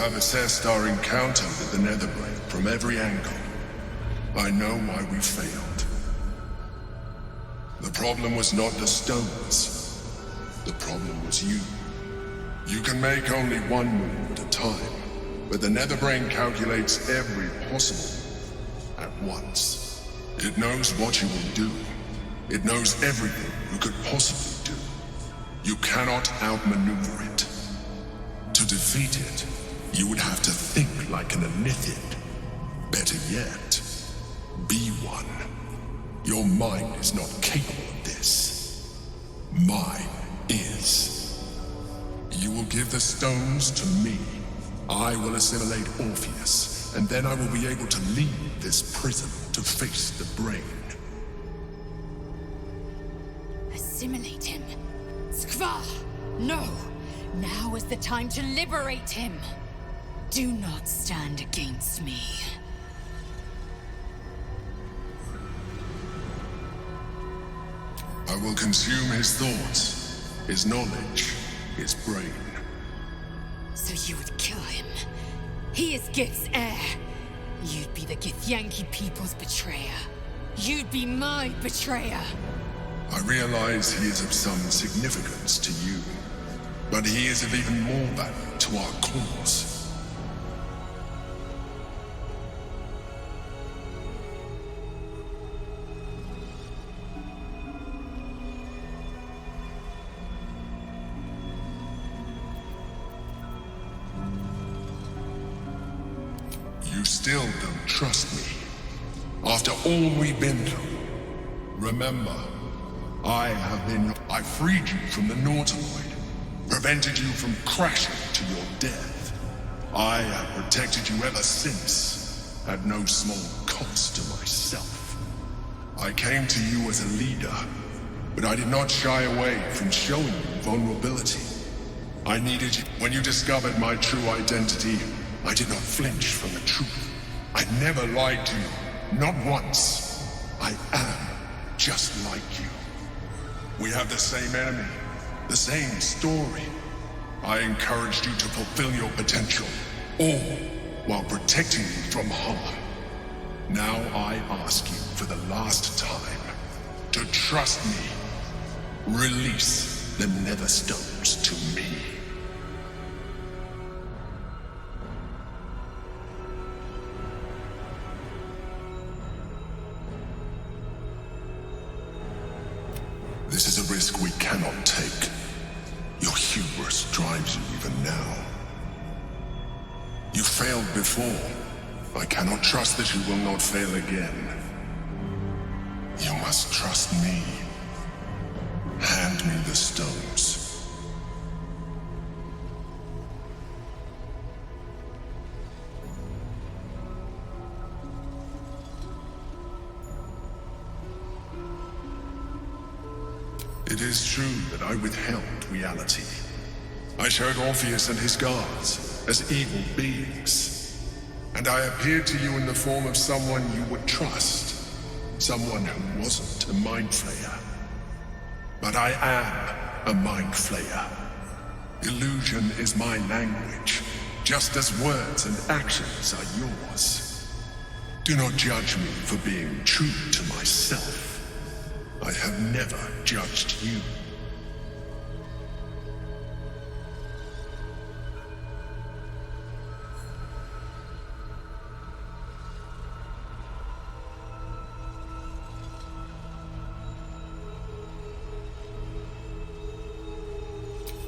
have assessed our encounter with the Netherbrain from every angle. I know why we failed. The problem was not the stones. The problem was you. You can make only one move at a time, but the Netherbrain calculates every possible at once. It knows what you will do. It knows everything you could possibly do. You cannot outmaneuver it. To defeat it, you would have to think like an Anithid. Better yet, be one. Your mind is not capable of this. Mine is. You will give the stones to me. I will assimilate Orpheus, and then I will be able to leave this prison to face the brain. Assimilate him? Skva! No! Now is the time to liberate him! Do not stand against me. I will consume his thoughts, his knowledge, his brain. So you would kill him? He is Gith's heir. You'd be the Githyanki people's betrayer. You'd be my betrayer. I realize he is of some significance to you, but he is of even more value to our cause. You still don't trust me, after all we've been through. Remember, I freed you from the Nautiloid, prevented you from crashing to your death. I have protected you ever since, at no small cost to myself. I came to you as a leader, but I did not shy away from showing you vulnerability. I needed you. When you discovered my true identity, I did not flinch from the truth. I never lied to you, not once. I am just like you. We have the same enemy, the same story. I encouraged you to fulfill your potential, all while protecting you from harm. Now I ask you for the last time to trust me. Release the Netherstones to me. This is a risk we cannot take. Your hubris drives you even now. You failed before. I cannot trust that you will not fail again. You must trust me. Hand me the stones. It is true that I withheld reality. I showed Orpheus and his guards as evil beings. And I appeared to you in the form of someone you would trust. Someone who wasn't a mind flayer. But I am a mind flayer. Illusion is my language, just as words and actions are yours. Do not judge me for being true to myself. I have never judged you.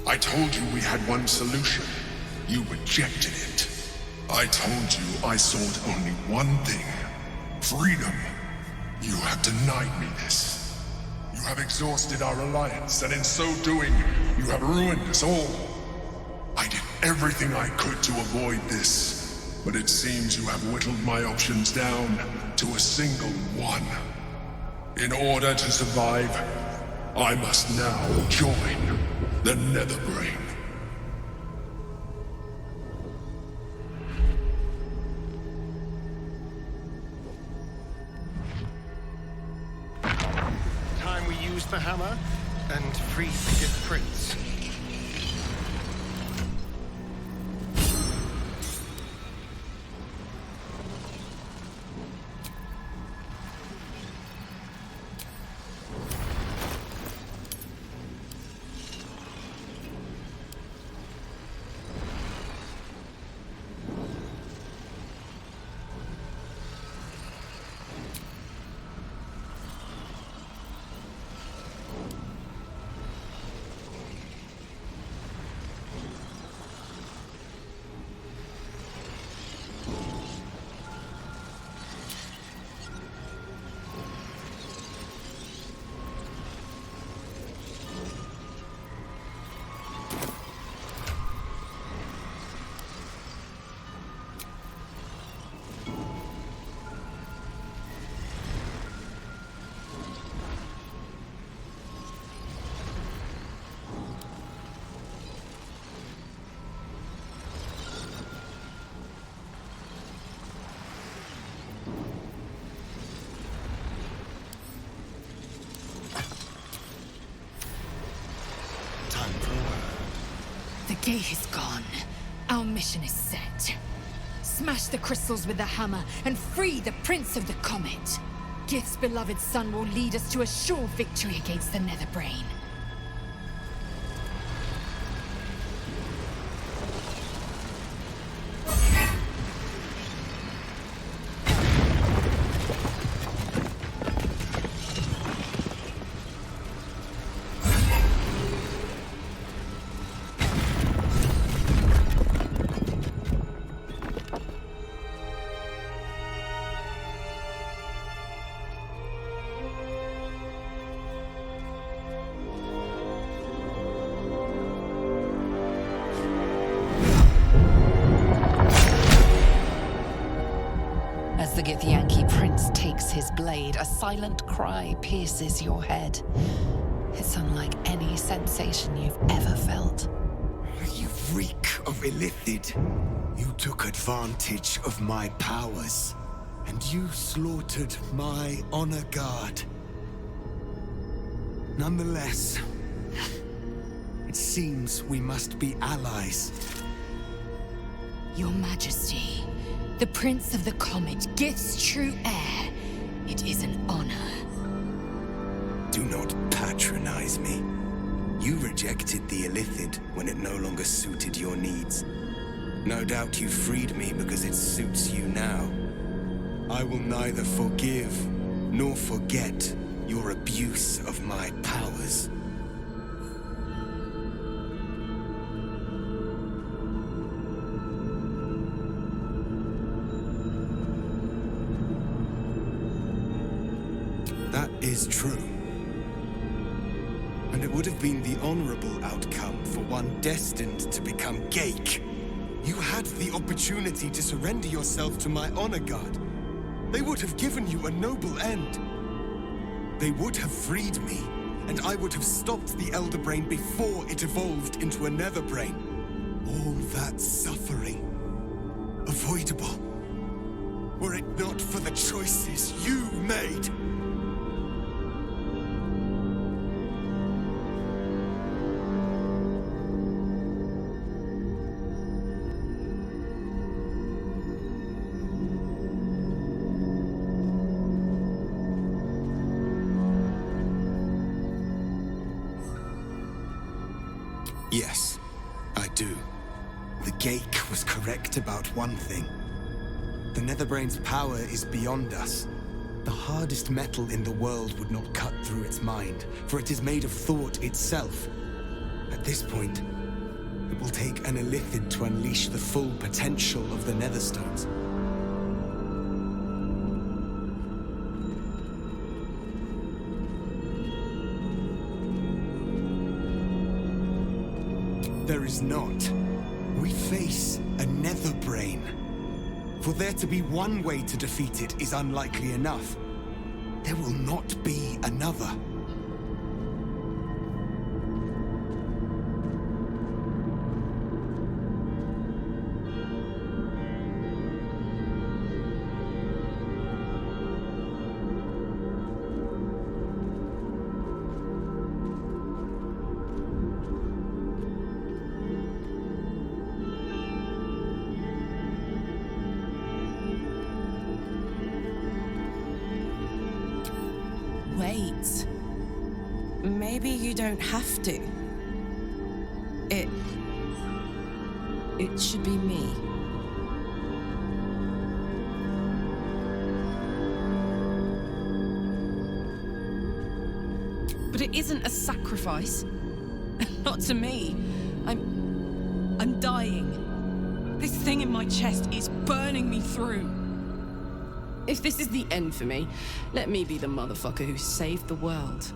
I told you we had one solution. You rejected it. I told you I sought only one thing. Freedom. You have denied me this. You have exhausted our alliance, and in so doing, you have ruined us all. I did everything I could to avoid this, but it seems you have whittled my options down to a single one. In order to survive, I must now join the Netherbrain. The hammer and free the Prince. gate is gone. Our mission is set. Smash the crystals with the hammer and free the Prince of the Comet. Gith's beloved son will lead us to a sure victory against the Netherbrain. As the Githyanki prince takes his blade, a silent cry pierces your head. It's unlike any sensation you've ever felt. You reek of illithid. You took advantage of my powers, and you slaughtered my honor guard. Nonetheless, it seems we must be allies. Your Majesty, the Prince of the Comet, Gith's true heir. It is an honor. Do not patronize me. You rejected the illithid when it no longer suited your needs. No doubt you freed me because it suits you now. I will neither forgive nor forget your abuse of my powers. That is true. And it would have been the honorable outcome for one destined to become Geik. You had the opportunity to surrender yourself to my honor guard. They would have given you a noble end. They would have freed me, and I would have stopped the Elder Brain before it evolved into a Netherbrain. All that suffering, avoidable, were it not for the choices you made. Yes, I do. The Geik was correct about one thing. The Netherbrain's power is beyond us. The hardest metal in the world would not cut through its mind, for it is made of thought itself. At this point, it will take an illithid to unleash the full potential of the Netherstones. There is not. We face a Netherbrain. For there to be one way to defeat it is unlikely enough. There will not be another. Wait. Maybe you don't have to. It should be me. But it isn't a sacrifice. Not to me. I'm dying. This thing in my chest is burning me through. If this is the end for me, let me be the motherfucker who saved the world.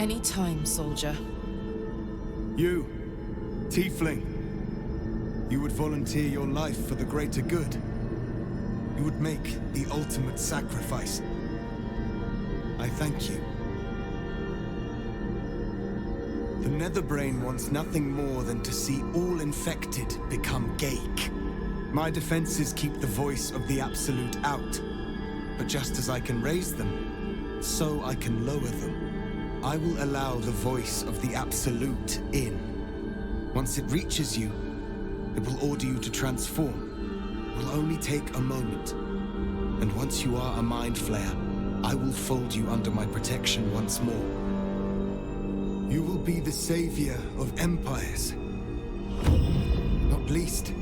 Any time, soldier. You, Tiefling. You would volunteer your life for the greater good. You would make the ultimate sacrifice. I thank you. The Netherbrain wants nothing more than to see all infected become Geik. My defenses keep the voice of the Absolute out. But just as I can raise them, so I can lower them. I will allow the voice of the Absolute in. Once it reaches you, it will order you to transform. It will only take a moment. And once you are a Mind Flayer, I will fold you under my protection once more. You will be the savior of empires. Not least,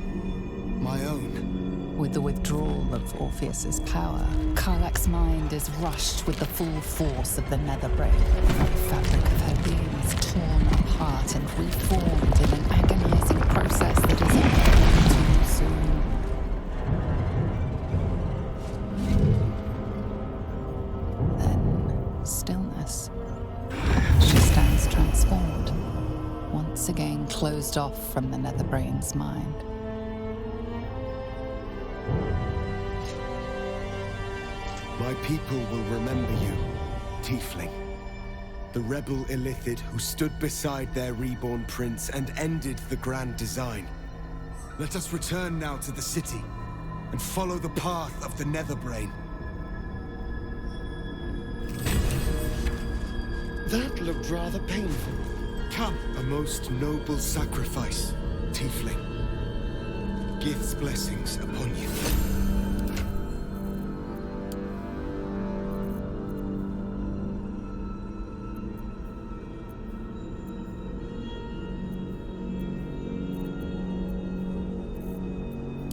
my own. With the withdrawal of Orpheus's power, Karlach's mind is rushed with the full force of the Netherbrain. The fabric of her being is torn apart and reformed in an agonizing process that is ending too soon. Then, stillness. She stands transformed, once again closed off from the Netherbrain's mind. My people will remember you, Tiefling. The rebel Illithid who stood beside their reborn prince and ended the Grand Design. Let us return now to the city and follow the path of the Netherbrain. That looked rather painful. Come, a most noble sacrifice, Tiefling. Gith's blessings upon you.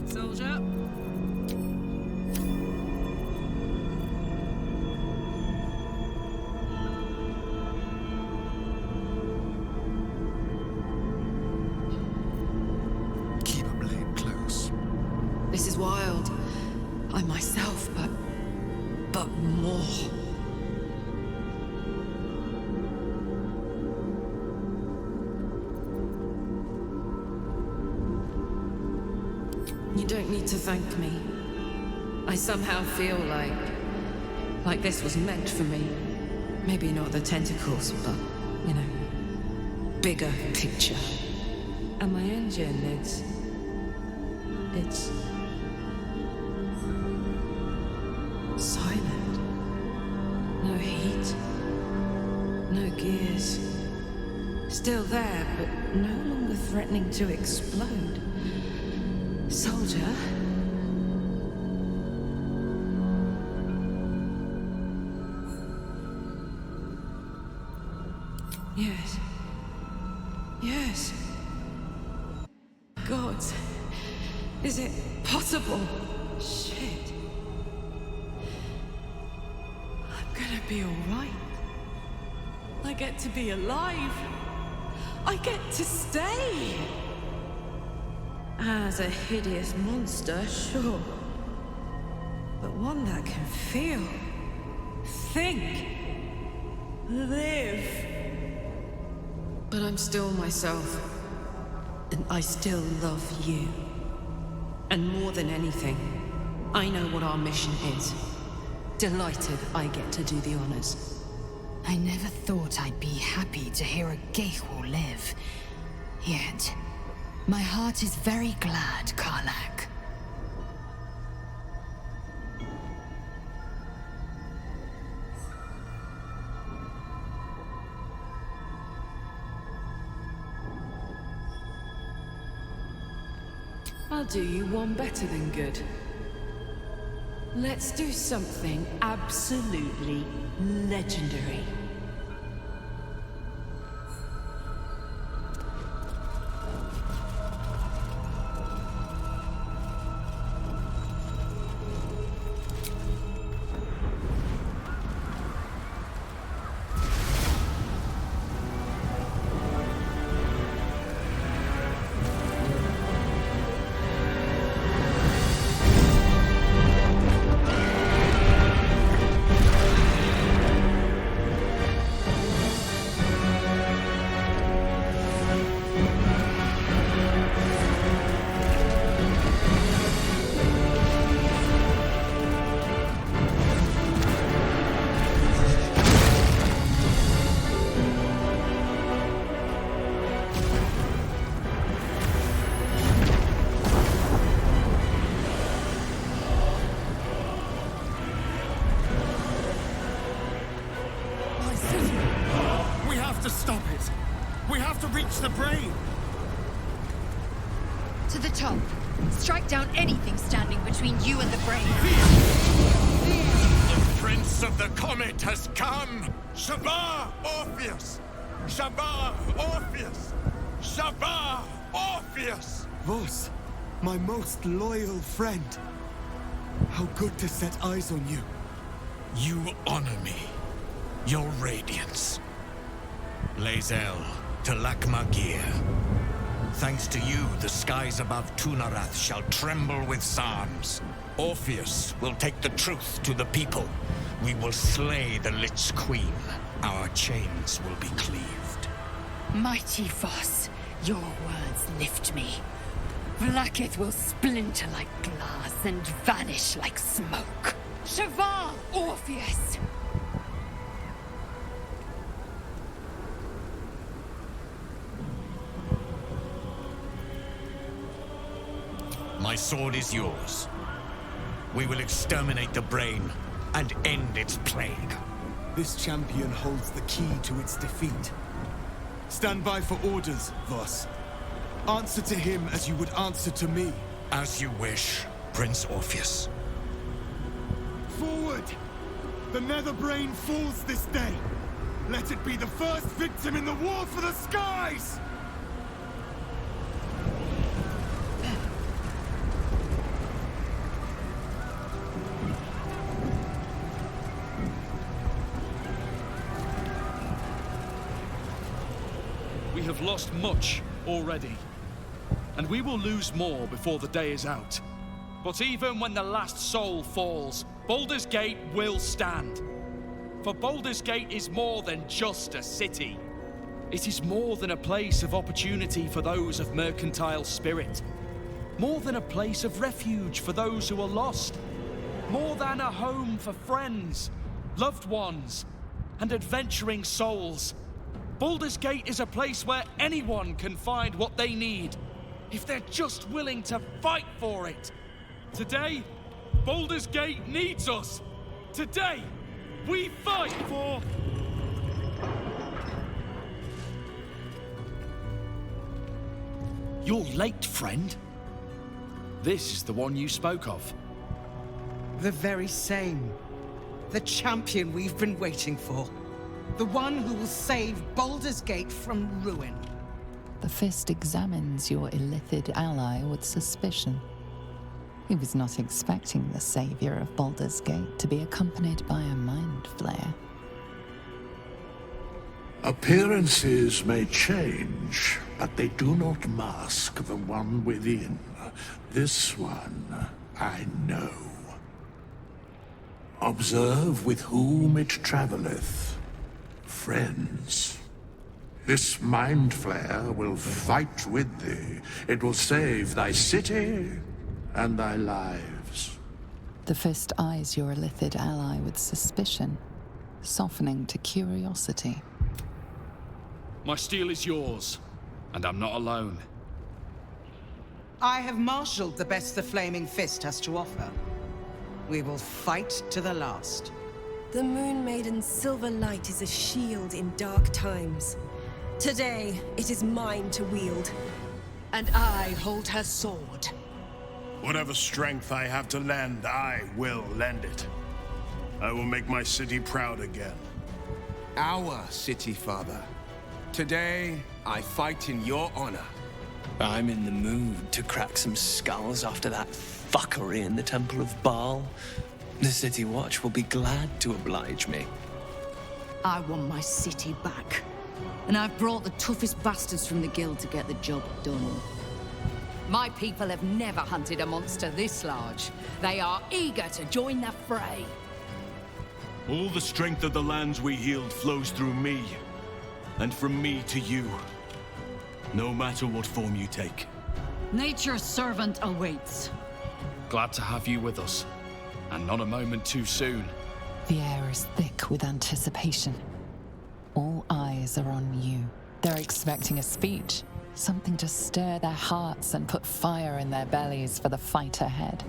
Soldier. Keep a blade close. This is wild. I myself, but more. You don't need to thank me. I somehow feel like this was meant for me. Maybe not the tentacles, but, you know, bigger picture. And my engine, it's silent. No heat. No gears. Still there, but no longer threatening to explode. Soldier? Yes. Yes. Gods. Is it possible? Shit. I'm gonna be alright. I get to be alive. I get to stay. As a hideous monster, sure. But one that can feel, think, live. But I'm still myself. And I still love you. And more than anything, I know what our mission is. Delighted I get to do the honors. I never thought I'd be happy to hear a Geik will live. Yet, my heart is very glad, Karlach. I'll do you one better than good. Let's do something absolutely legendary. We have to reach the brain! To the top. Strike down anything standing between you and the brain. The Prince of the Comet has come! Shabbat Orpheus! Shabbat Orpheus! Shabbat Orpheus! Vos, my most loyal friend. How good to set eyes on you. You honor me. Your radiance. Lae'zel, Telakmagir. Thanks to you, the skies above Tunarath shall tremble with psalms. Orpheus will take the truth to the people. We will slay the Lich Queen. Our chains will be cleaved. Mighty Voss, your words lift me. Vlaakith will splinter like glass and vanish like smoke. Shavar Orpheus! My sword is yours. We will exterminate the brain and end its plague. This champion holds the key to its defeat. Stand by for orders, Vos. Answer to him as you would answer to me. As you wish, Prince Orpheus. Forward! The Netherbrain falls this day. Let it be the first victim in the war for the skies! We have lost much already, and we will lose more before the day is out. But even when the last soul falls, Baldur's Gate will stand. For Baldur's Gate is more than just a city. It is more than a place of opportunity for those of mercantile spirit. More than a place of refuge for those who are lost. More than a home for friends, loved ones, and adventuring souls. Baldur's Gate is a place where anyone can find what they need, if they're just willing to fight for it. Today, Baldur's Gate needs us. Today, we fight for... You're late, friend. This is the one you spoke of. The very same. The champion we've been waiting for. The one who will save Baldur's Gate from ruin. The Fist examines your illithid ally with suspicion. He was not expecting the savior of Baldur's Gate to be accompanied by a mind flayer. Appearances may change, but they do not mask the one within. This one, I know. Observe with whom it travelleth. Friends. This mind flare will fight with thee. It will save thy city and thy lives. The Fist eyes your illithid ally with suspicion, softening to curiosity. My steel is yours, and I'm not alone. I have marshaled the best the Flaming Fist has to offer. We will fight to the last. The Moon Maiden's silver light is a shield in dark times. Today, it is mine to wield. And I hold her sword. Whatever strength I have to lend, I will lend it. I will make my city proud again. Our city, Father. Today, I fight in your honor. I'm in the mood to crack some skulls after that fuckery in the Temple of Baal. The City Watch will be glad to oblige me. I want my city back. And I've brought the toughest bastards from the guild to get the job done. My people have never hunted a monster this large. They are eager to join the fray. All the strength of the lands we healed flows through me. And from me to you. No matter what form you take. Nature's servant awaits. Glad to have you with us. And not a moment too soon. The air is thick with anticipation. All eyes are on you. They're expecting a speech, something to stir their hearts and put fire in their bellies for the fight ahead.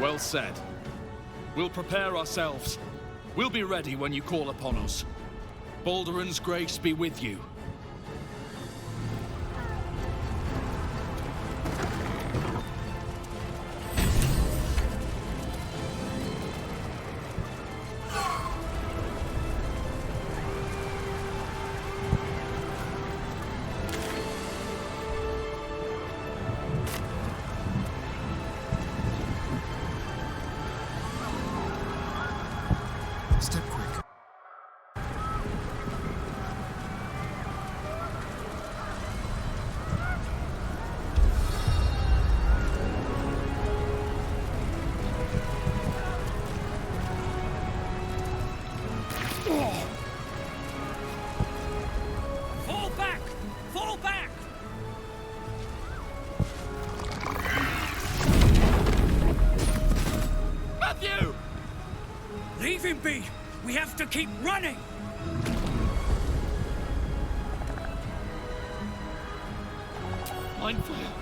Well said. We'll prepare ourselves. We'll be ready when you call upon us. Balduran's grace be with you. Step quick. Fall back! Fall back! Matthew! Leave him be! We have to keep running! Mind Flayer!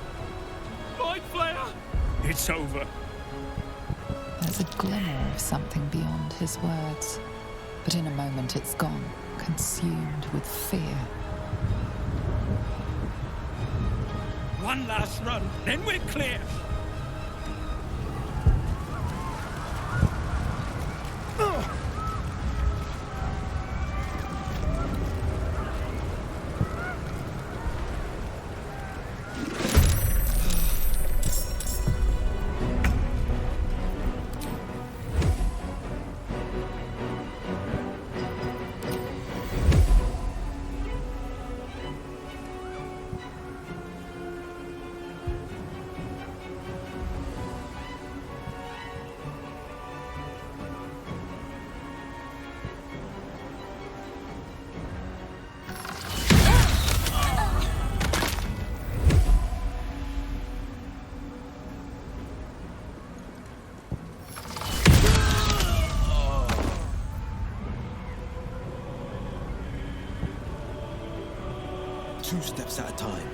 Mind Flayer! It's over. There's a glimmer of something beyond his words, but in a moment it's gone, consumed with fear. One last run, then we're clear! Two steps at a time.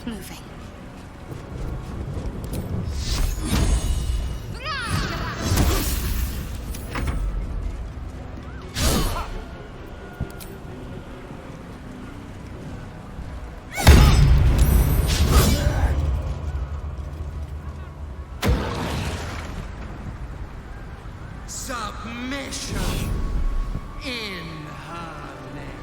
Moving. Submission in her name.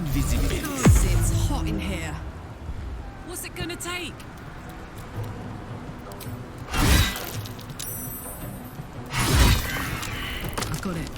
It's hot in here. What's it gonna take? I've got it.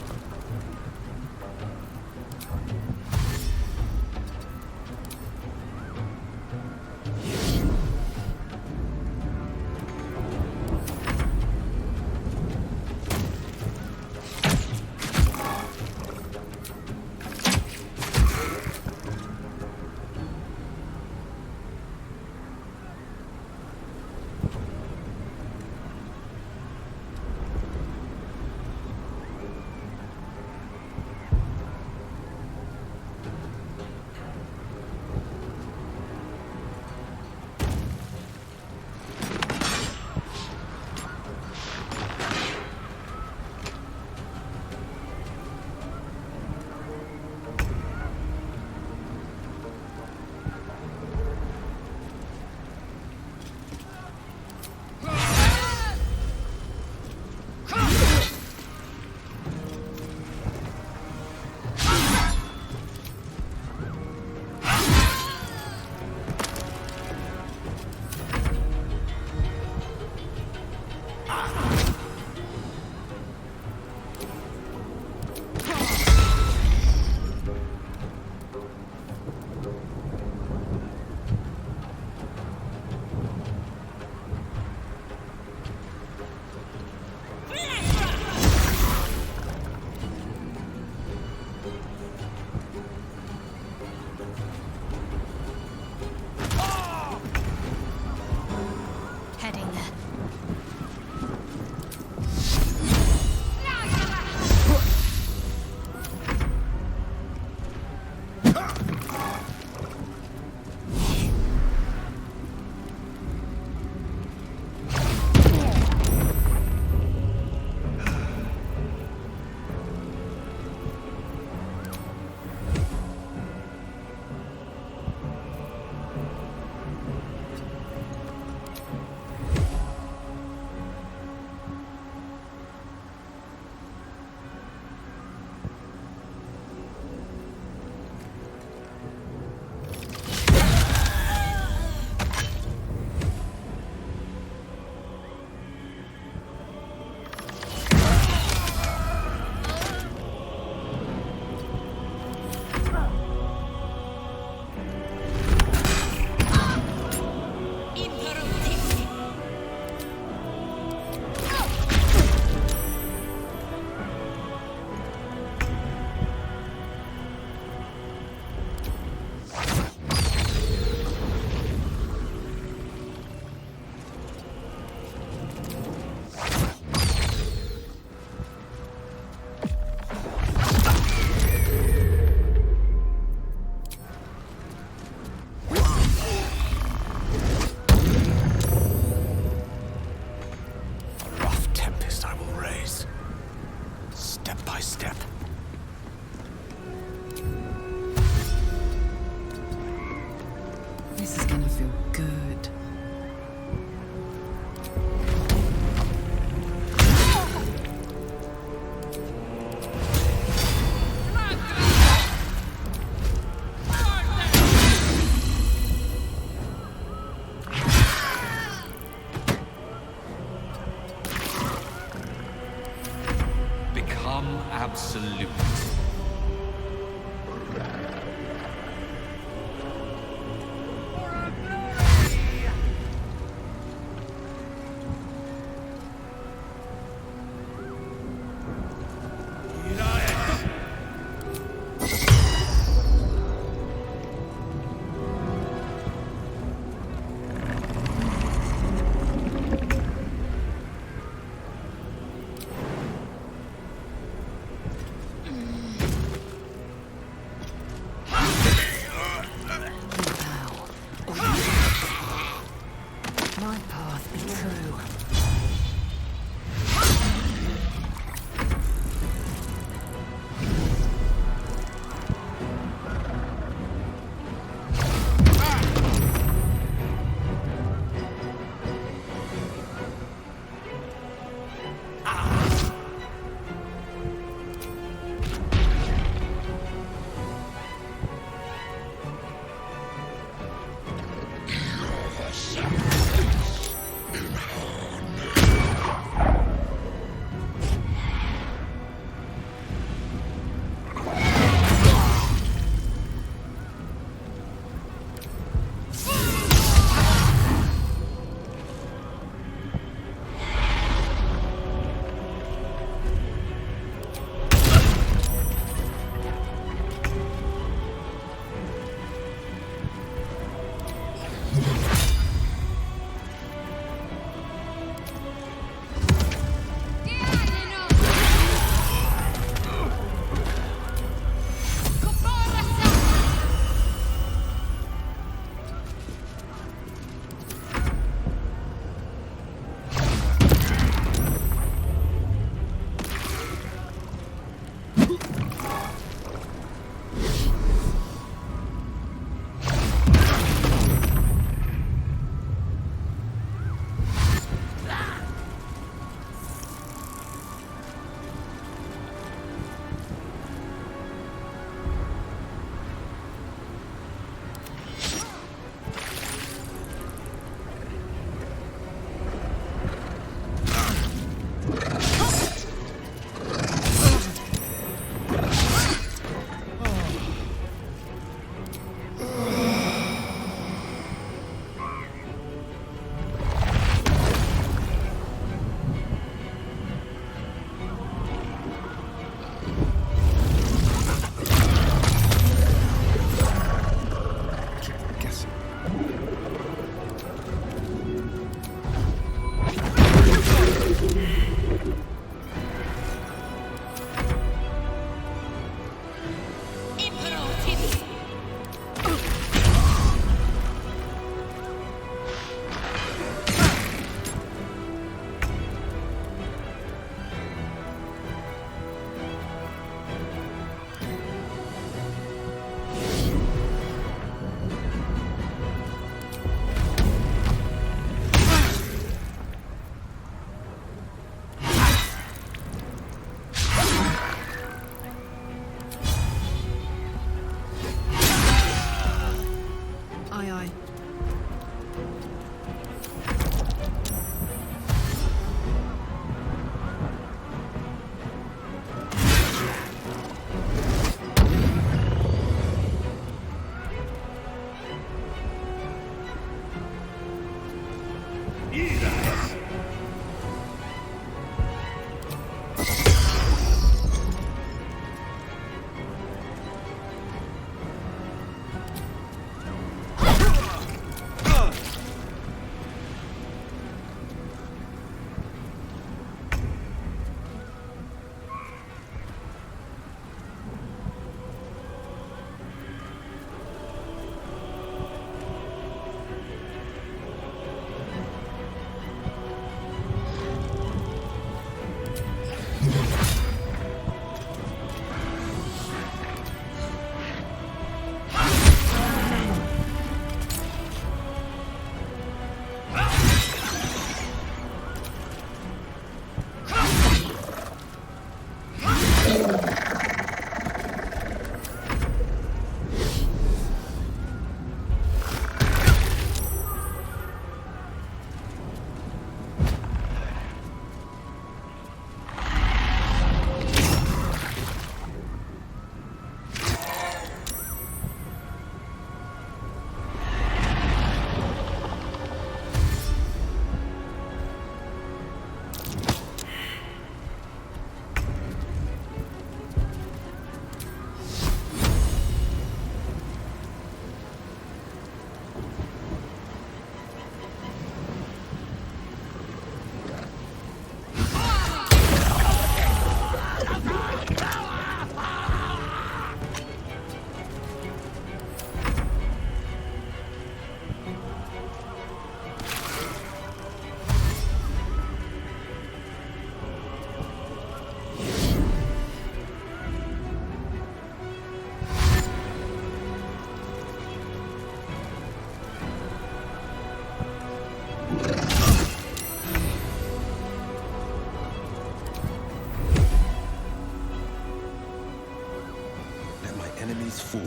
Let my enemies fall.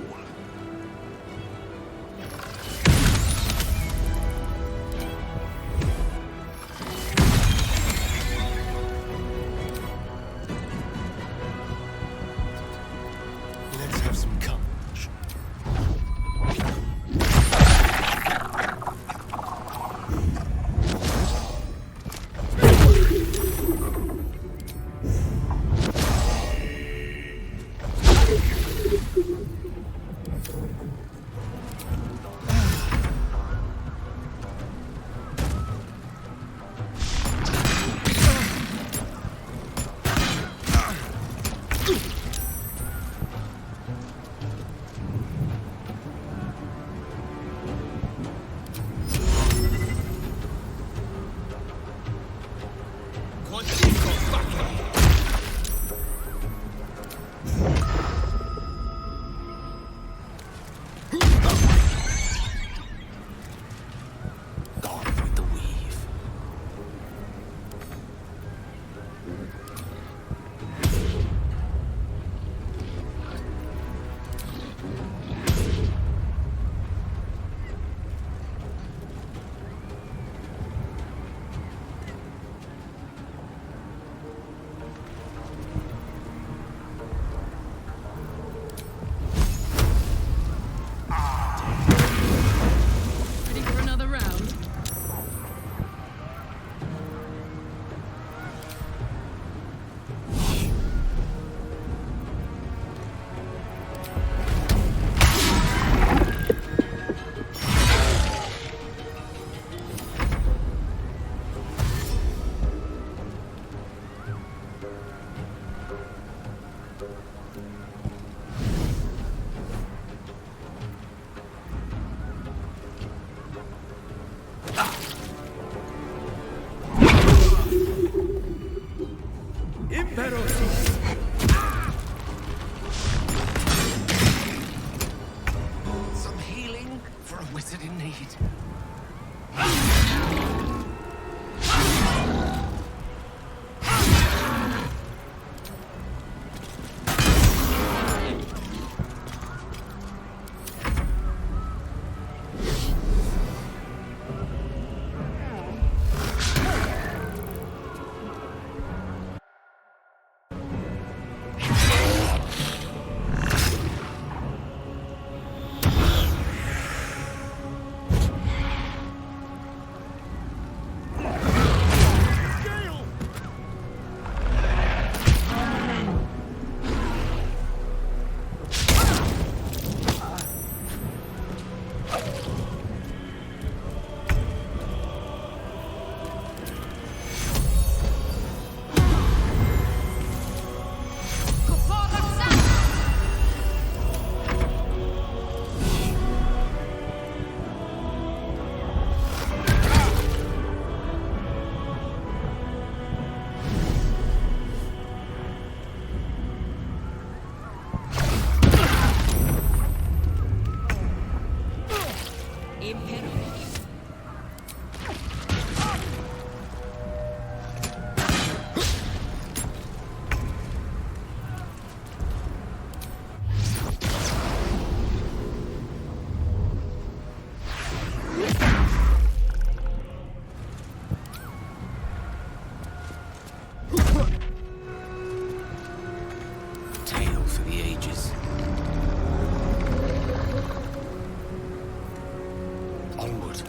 Let's have some courage. Ready for another round? Some healing for a wizard in need. Tale for the ages. Onward.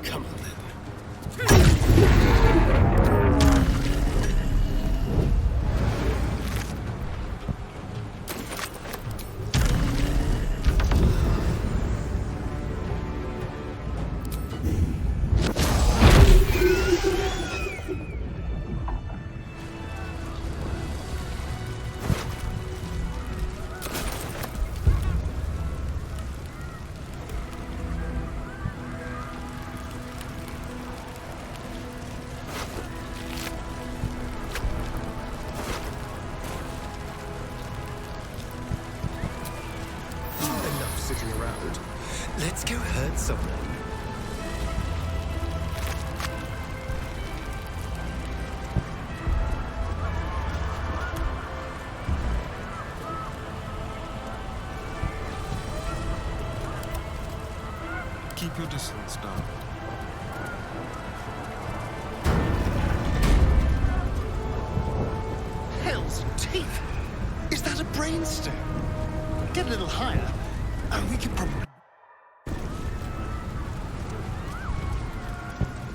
Come on then. Sitting around. Let's go hurt someone. Keep your distance, darling. Hell's teeth! Is that a brainstem? Get a little higher, and we can probably